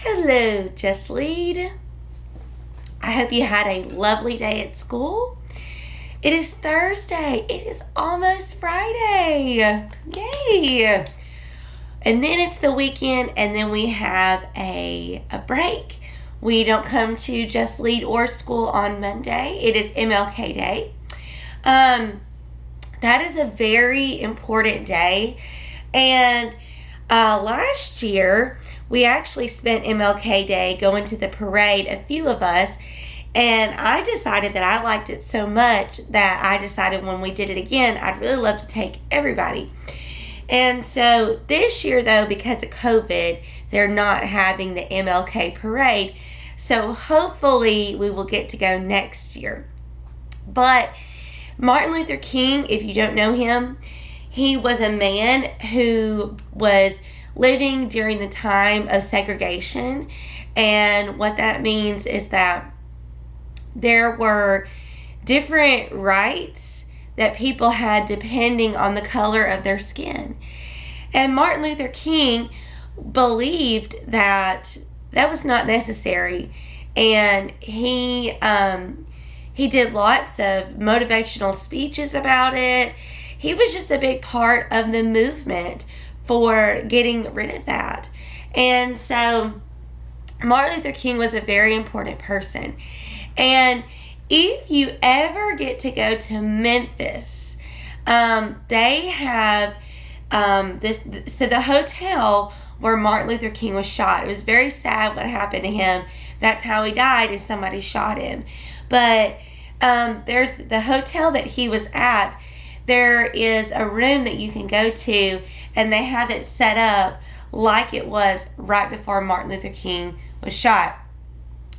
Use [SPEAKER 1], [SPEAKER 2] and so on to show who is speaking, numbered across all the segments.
[SPEAKER 1] Hello, Just Lead. I hope you had a lovely day at school. It is Thursday. It is almost Friday. Yay! And then it's the weekend, and then we have a break. We don't come to Just Lead or school on Monday. It is MLK Day. That is a very important day. And last year, we actually spent MLK Day going to the parade, a few of us, and I decided that I liked it so much that I decided when we did it again, I'd really love to take everybody. And so this year, though, because of COVID, they're not having the MLK parade. So hopefully we will get to go next year. But Martin Luther King, if you don't know him, he was a man who was living during the time of segregation. And what that means is that there were different rights that people had depending on the color of their skin. And Martin Luther King believed that that was not necessary. And he did lots of motivational speeches about it. He was just a big part of the movement for getting rid of that. And so Martin Luther King was a very important person. And if you ever get to go to Memphis, they have so the hotel where Martin Luther King was shot. It was very sad what happened to him. That's how he died, is somebody shot him. But there's the hotel that he was at. There is a room that you can go to, and they have it set up like it was right before Martin Luther King was shot.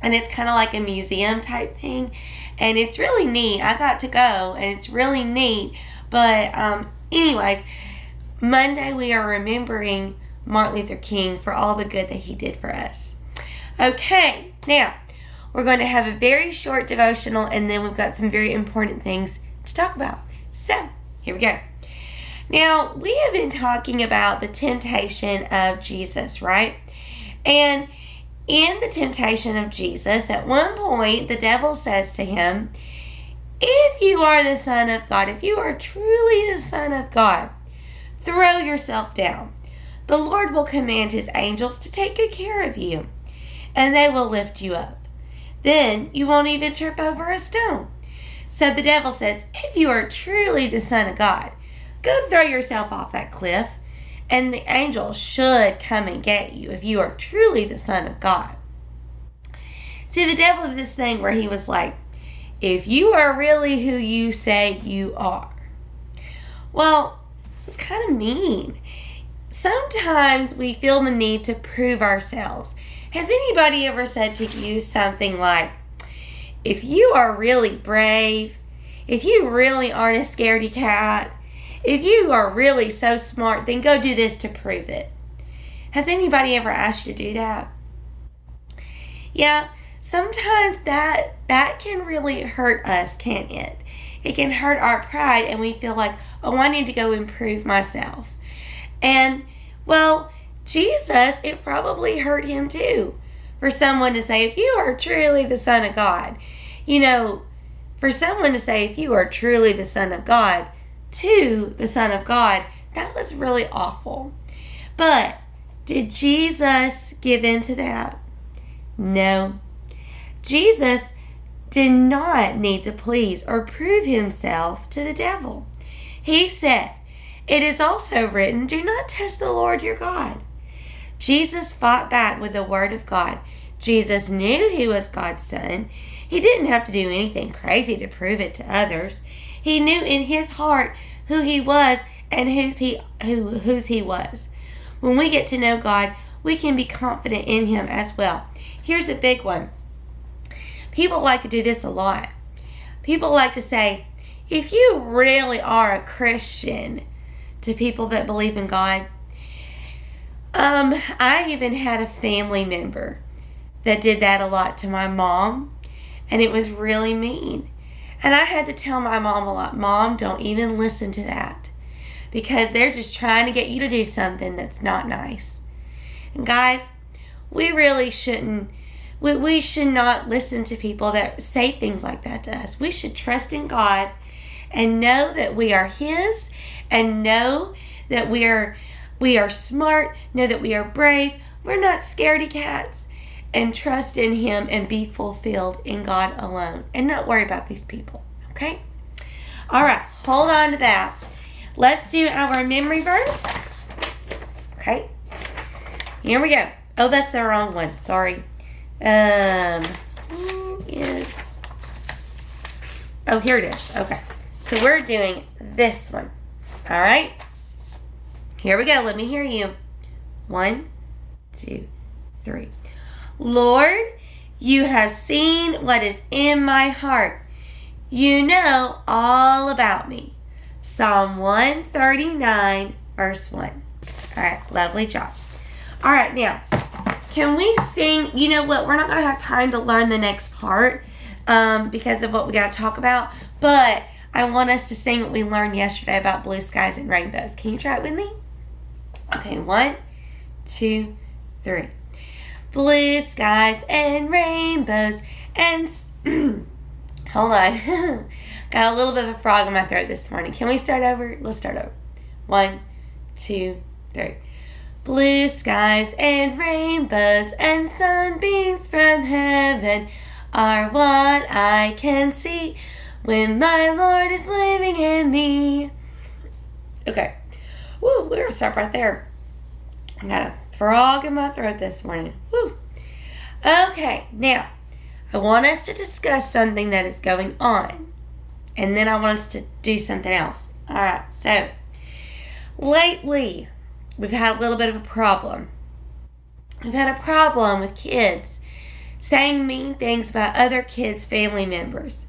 [SPEAKER 1] And it's kind of like a museum type thing. And it's really neat. I got to go, and it's really neat. But anyways, Monday we are remembering Martin Luther King for all the good that he did for us. Okay, now we're going to have a very short devotional, and then we've got some very important things to talk about. So, here we go. Now, we have been talking about the temptation of Jesus, right? And in the temptation of Jesus, at one point, the devil says to him, if you are the Son of God, if you are truly the Son of God, throw yourself down. The Lord will command his angels to take good care of you, and they will lift you up. Then you won't even trip over a stone. So the devil says, if you are truly the Son of God, go throw yourself off that cliff, and the angels should come and get you if you are truly the Son of God. See, the devil did this thing where he was like, if you are really who you say you are. Well, it's kind of mean. Sometimes we feel the need to prove ourselves. Has anybody ever said to you something like, if you are really brave, if you really aren't a scaredy cat, if you are really so smart, then go do this to prove it. Has anybody ever asked you to do that? Yeah, sometimes that can really hurt us, can't it? It can hurt our pride, and we feel like, oh, I need to go improve myself. And, well, Jesus, it probably hurt him too. For someone to say, if you are truly the Son of God, for someone to say, if you are truly the Son of God, to the Son of God, that was really awful. But did Jesus give in to that? No. Jesus did not need to please or prove himself to the devil. He said, it is also written, do not test the Lord your God. Jesus fought back with the word of God. Jesus knew he was God's son. He didn't have to do anything crazy to prove it to others. He knew in his heart who he was and whose he was. When we get to know God, we can be confident in him as well. Here's a big one. People like to do this a lot. People like to say, if you really are a Christian, to people that believe in God. I even had a family member that did that a lot to my mom, and it was really mean. And I had to tell my mom a lot, Mom, don't even listen to that, because they're just trying to get you to do something that's not nice. And guys, we really shouldn't. We should not listen to people that say things like that to us. We should trust in God and know that we are His, and know that we are smart, know that we are brave. We're not scaredy cats, and trust in Him and be fulfilled in God alone and not worry about these people. Okay? All right, hold on to that. Let's do our memory verse. Okay? Here we go. Oh, that's the wrong one. Sorry. Oh, here it is. Okay. So we're doing this one. All right. Here we go. Let me hear you. 1, 2, 3. Lord, you have seen what is in my heart. You know all about me. Psalm 139, verse 1. All right. Lovely job. All right. Now, can we sing? You know what? We're not going to have time to learn the next part because of what we got to talk about. But I want us to sing what we learned yesterday about blue skies and rainbows. Can you try it with me? Okay, 1, 2, 3. Blue skies and rainbows and... Hold on. Got a little bit of a frog in my throat this morning. Can we start over? Let's start over. 1, 2, 3. Blue skies and rainbows and sunbeams from heaven are what I can see when my Lord is living in me. Okay. Woo, we're going to stop right there. I got a frog in my throat this morning. Woo. Okay, now, I want us to discuss something that is going on. And then I want us to do something else. All right, so, lately, we've had a little bit of a problem. We've had a problem with kids saying mean things about other kids' family members.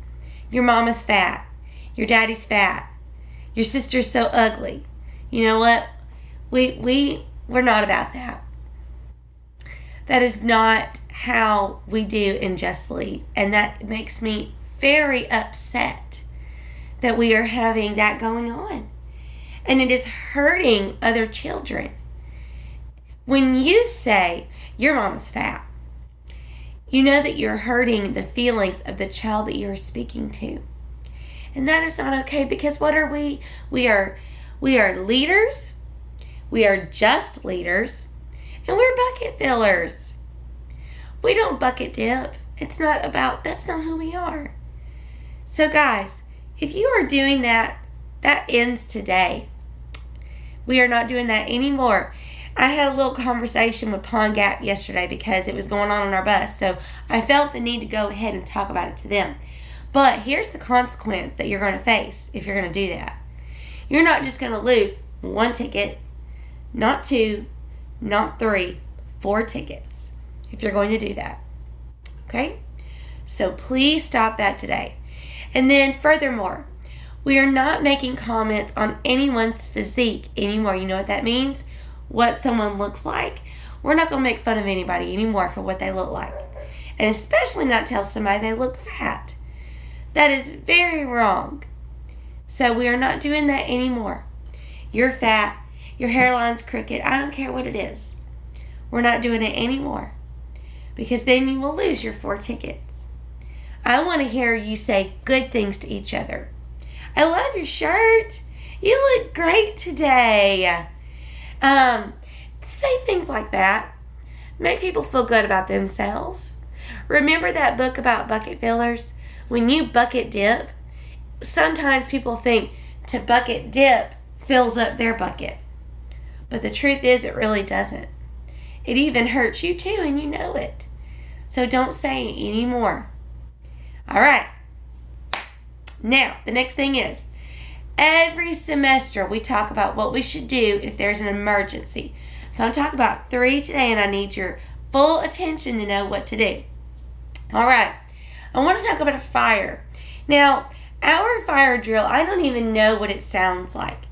[SPEAKER 1] Your mama's fat. Your daddy's fat. Your sister's so ugly. You know what? We're not about that. That is not how we do in Just Lead. And that makes me very upset that we are having that going on. And it is hurting other children. When you say, your mama's fat, you know that you're hurting the feelings of the child that you're speaking to. And that is not okay, because what are we? We are leaders. We are just leaders. And we're bucket fillers. We don't bucket dip. That's not who we are. So guys, if you are doing that, that ends today. We are not doing that anymore. I had a little conversation with Pond Gap yesterday because it was going on our bus. So I felt the need to go ahead and talk about it to them. But here's the consequence that you're going to face if you're going to do that. You're not just going to lose 1 ticket, not 2, not 3, 4 tickets if you're going to do that. Okay? So please stop that today. And then furthermore, we are not making comments on anyone's physique anymore. You know what that means? What someone looks like. We're not going to make fun of anybody anymore for what they look like. And especially not tell somebody they look fat. That is very wrong. So we are not doing that anymore. You're fat. Your hairline's crooked. I don't care what it is. We're not doing it anymore. Because then you will lose your 4 tickets. I want to hear you say good things to each other. I love your shirt. You look great today. Say things like that. Make people feel good about themselves. Remember that book about bucket fillers? When you bucket dip, sometimes people think to bucket dip fills up their bucket. But the truth is, it really doesn't. It even hurts you too, and you know it. So don't say it anymore. All right. Now, the next thing is, every semester we talk about what we should do if there's an emergency. So I'm talking about 3 today, and I need your full attention to know what to do. All right. I want to talk about a fire. Now, our fire drill, I don't even know what it sounds like.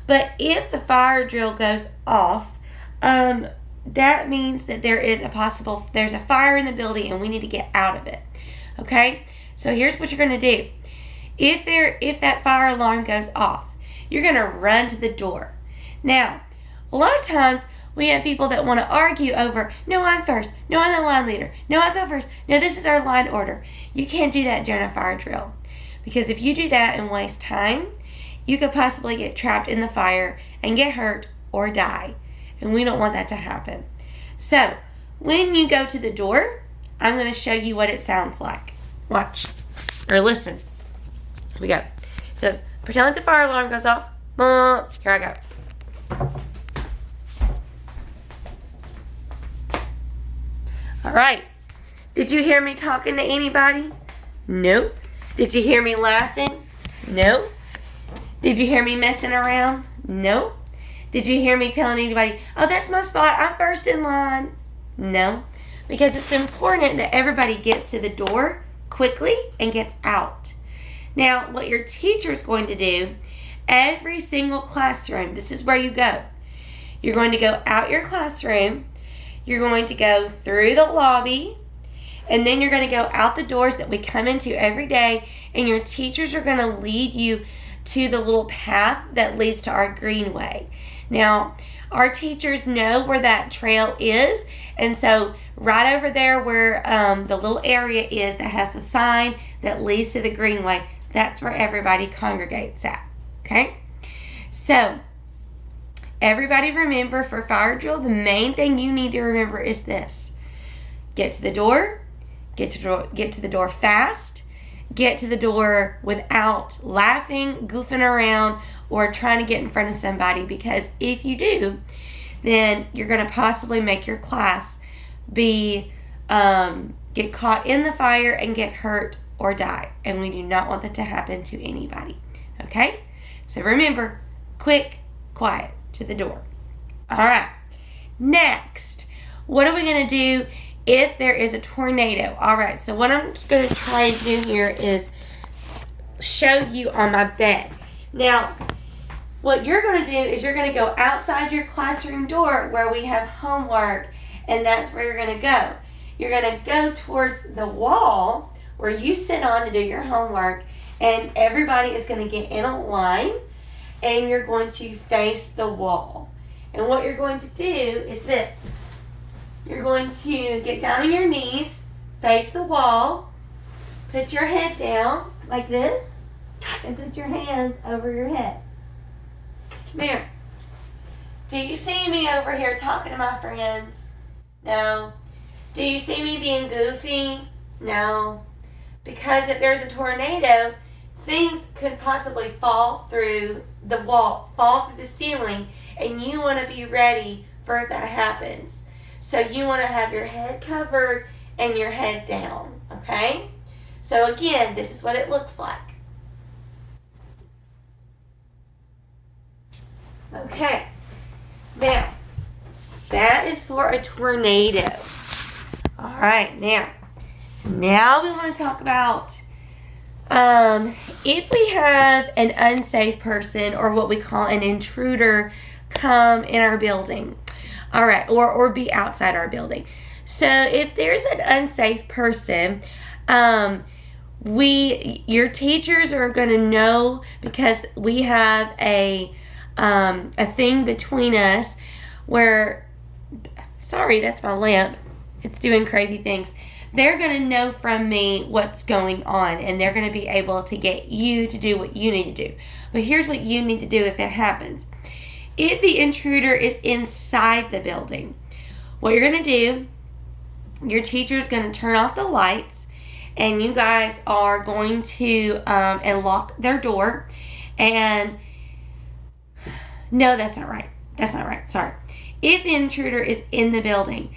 [SPEAKER 1] But if the fire drill goes off, that means that there's a fire in the building and we need to get out of it. Okay? So here's what you're going to do. If that fire alarm goes off, you're going to run to the door. Now, a lot of times We have people that want to argue over, no, I'm first. No, I'm the line leader. No, I go first. No, this is our line order. You can't do that during a fire drill. Because if you do that and waste time, you could possibly get trapped in the fire and get hurt or die. And we don't want that to happen. So, when you go to the door, I'm going to show you what it sounds like. Watch. Or listen. Here we go. So, pretend like the fire alarm goes off. Here I go. All right. Did you hear me talking to anybody? Nope. Did you hear me laughing? Nope. Did you hear me messing around? Nope. Did you hear me telling anybody, oh, that's my spot, I'm first in line? No. Because it's important that everybody gets to the door quickly and gets out. Now, what your teacher is going to do, every single classroom, this is where you go. You're going to go out your classroom, you're going to go through the lobby, and then you're going to go out the doors that we come into every day, and your teachers are going to lead you to the little path that leads to our greenway. Now, our teachers know where that trail is, and so right over there where the little area is that has a sign that leads to the greenway, that's where everybody congregates at, okay? So, everybody remember for fire drill, the main thing you need to remember is this. Get to the door, get to the door fast, get to the door without laughing, goofing around, or trying to get in front of somebody, because if you do, then you're going to possibly make your class be get caught in the fire and get hurt or die, and we do not want that to happen to anybody. Okay, so remember, quick, quiet, to the door. All right, next, what are we going to do if there is a tornado? All right, so what I'm going to try and do here is show you on my bed. Now, what you're going to do is you're going to go outside your classroom door where we have homework, and that's where you're going to go. You're going to go towards the wall where you sit on to do your homework, and everybody is going to get in a line, and you're going to face the wall. And what you're going to do is this. You're going to get down on your knees, face the wall, put your head down like this, and put your hands over your head. Come here. Do you see me over here talking to my friends? No. Do you see me being goofy? No. Because if there's a tornado, things could possibly fall through the wall, fall through the ceiling, and you want to be ready for if that happens. So you want to have your head covered and your head down, okay? So again, this is what it looks like. Okay, now, that is for a tornado. All right, now we want to talk about if we have an unsafe person, or what we call an intruder, come in our building. All right, or be outside our building. So if there's an unsafe person, your teachers are going to know, because we have a thing between us where, sorry, that's my lamp. It's doing crazy things. They're going to know from me what's going on, and they're going to be able to get you to do what you need to do. But here's what you need to do if it happens. If the intruder is inside the building, what you're going to do, your teacher is going to turn off the lights, and you guys are going to and lock their door. And no, that's not right. That's not right. Sorry. If the intruder is in the building,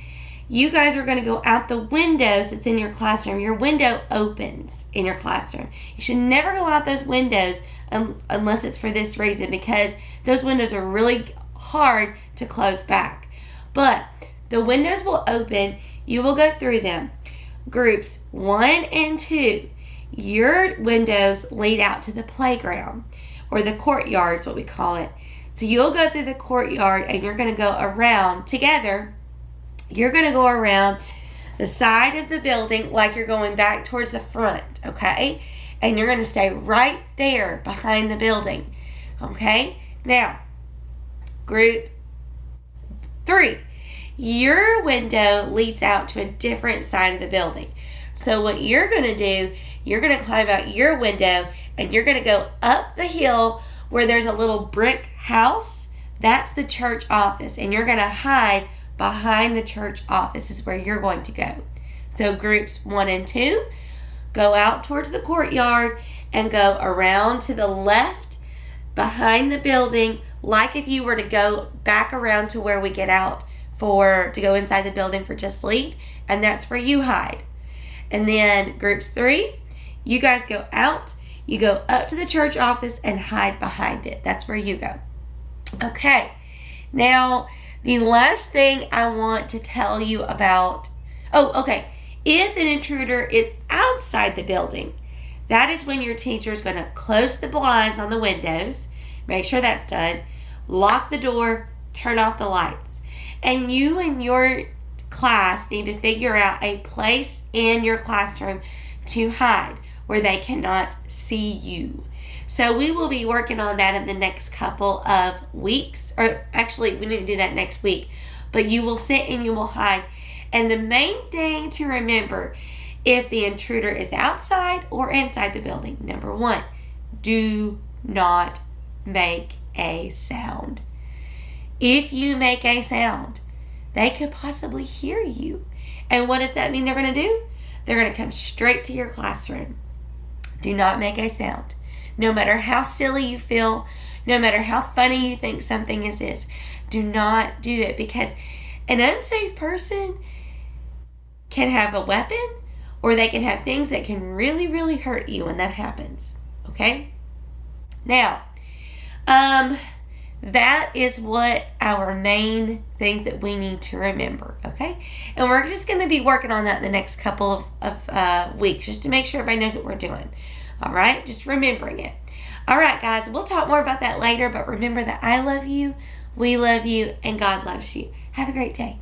[SPEAKER 1] you guys are going to go out the windows that's in your classroom. Your window opens in your classroom. You should never go out those windows unless it's for this reason, because those windows are really hard to close back. But the windows will open. You will go through them. Groups 1 and 2, your windows lead out to the playground, or the courtyard is what we call it. So you'll go through the courtyard, and you're going to go around together. You're going to go around the side of the building like you're going back towards the front, okay? And you're going to stay right there behind the building, okay? Now, group 3, your window leads out to a different side of the building. So what you're going to do, you're going to climb out your window and you're going to go up the hill where there's a little brick house. That's the church office, and you're going to hide behind the church office is where you're going to go. So groups 1 and 2, go out towards the courtyard and go around to the left behind the building, like if you were to go back around to where we get out to go inside the building for Just Lead, and that's where you hide. And then groups 3, you guys go out, you go up to the church office and hide behind it. That's where you go. Okay, now the last thing I want to tell you about, if an intruder is outside the building, that is when your teacher is going to close the blinds on the windows, make sure that's done, lock the door, turn off the lights. And you and your class need to figure out a place in your classroom to hide where they cannot see you. So we will be working on that in the next couple of weeks. Or actually, we need to do that next week. But you will sit and you will hide. And the main thing to remember, if the intruder is outside or inside the building, number 1, do not make a sound. If you make a sound, they could possibly hear you. And what does that mean they're going to do? They're going to come straight to your classroom. Do not make a sound. No matter how silly you feel, no matter how funny you think something is, do not do it, because an unsafe person can have a weapon or they can have things that can really, really hurt you when that happens. Okay? Now, that is what our main things that we need to remember, okay? And we're just going to be working on that in the next couple of weeks, just to make sure everybody knows what we're doing, all right? Just remembering it. All right, guys, we'll talk more about that later, but remember that I love you, we love you, and God loves you. Have a great day.